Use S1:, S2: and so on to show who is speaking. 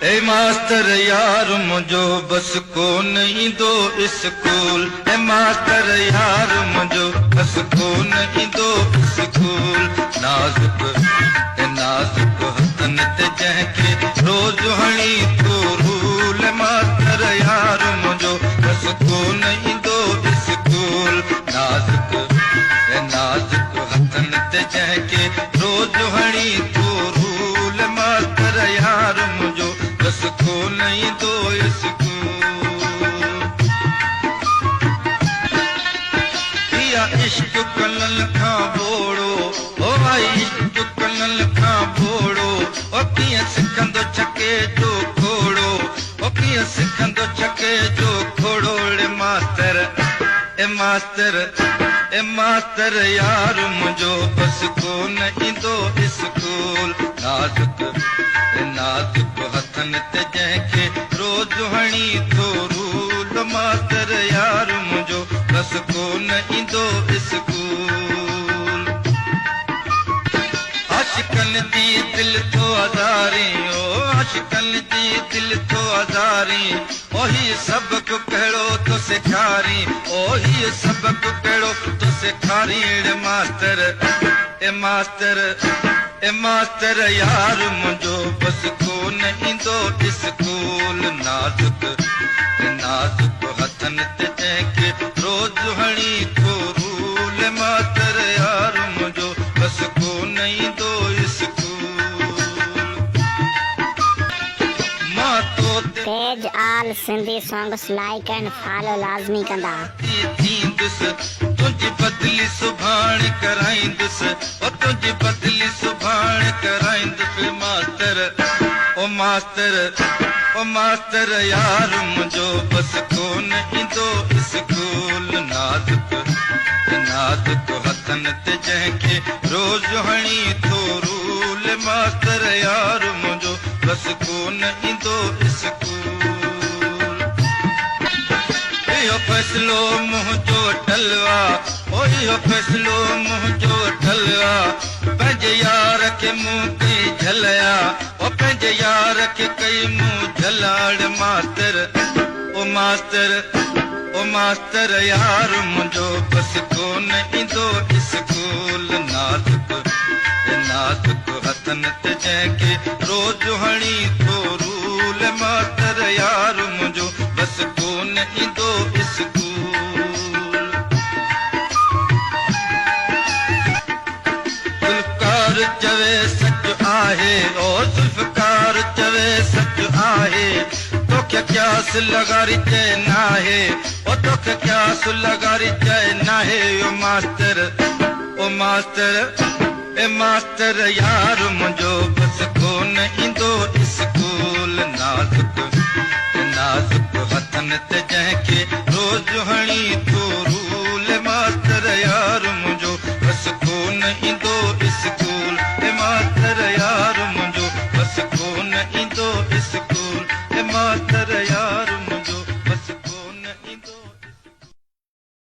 S1: ए मास्तर यार मुझो बस को नहीं दो स्कूल। ए मास्तर यार मुझो बस को नहीं दो स्कूल। नाजुक हथन ते जंहिंखे रोज हणी तो रूल। मास्तर यार मुझो बस को नहीं दो स्कूल। नाजुक हथन ते जंहिंखे रोज हणी तो रूल। मास्तर यार मुझो बस को नहीं दो स्कूल। या इश्क कनल खां बोड़ो ओ भाई इश्क कनल खां बोड़ो। ओ कीअं सिखंदो छके जो खोड़ो। ओ कीअं सिखंदो छके जो खोड़ो। ए मास्तर यार मुझो बस को नहीं दो स्कूल। नाजुक हथन ते जंहिंखे रोज हणी तो रूल। मास्तर यार मुझो बस को नहीं दो स्कूल। आशिकन जी दिल तो आज़ारी ओ आशिकन जी दिल तो आज़ारी। ओही सबक कहिड़ो तो सेखारी। ओही सबक कहिड़ो तो सेखारी। ए मास्तर यार मुझो बस को नहीं दो स्कूल। नाजुक हथन ते जंहिंखे रोज हणी तो रूल। मास्तर यार मुझो बस को नहीं दो स्कूल। मां तो
S2: page all Sindhi songs like and follow लाज़मी कंदा।
S1: तुझी बदली सुभाण कराईंदुसि। ओ तुझी बदली सुभाण कराईंदुसि। ओ मास्तर यार मुझो बस को नहीं दो स्कूल। नाजुक हथन ते जंहिंखे रोज हणी तो रूल। मास्तर यार मुझो बस को नहीं दो स्कूल। इहो फ़ैसिलो मुंहिंजो ठलवा ओ इहो फ़ैसिलो मुंहिंजो ठलवा। पंहिंजे यार खे मूं कई झलया ओ पंहिंजे यार खे कई मूं झलाड़। मास्तर यार मुंहिंजो बस को नहीं दो स्कूल। नाजुक हथन ते जंहिंखे रोज हणी तो रूल। मास्तर यार मुंहिंजो बस को नहीं दो स्कूल। ज़ुल्फ़कार चवे सच आहे ओ ज़ुल्फ़कार चवे सच आहे। तोखे क्यास लगारी चए नाहे ओ तोखे क्यास लगारी चए नाहे। ए मास्तर यार मुझो बस को नहीं दो स्कूल। नाजुक हथन ते जंहिंखे रोज हणी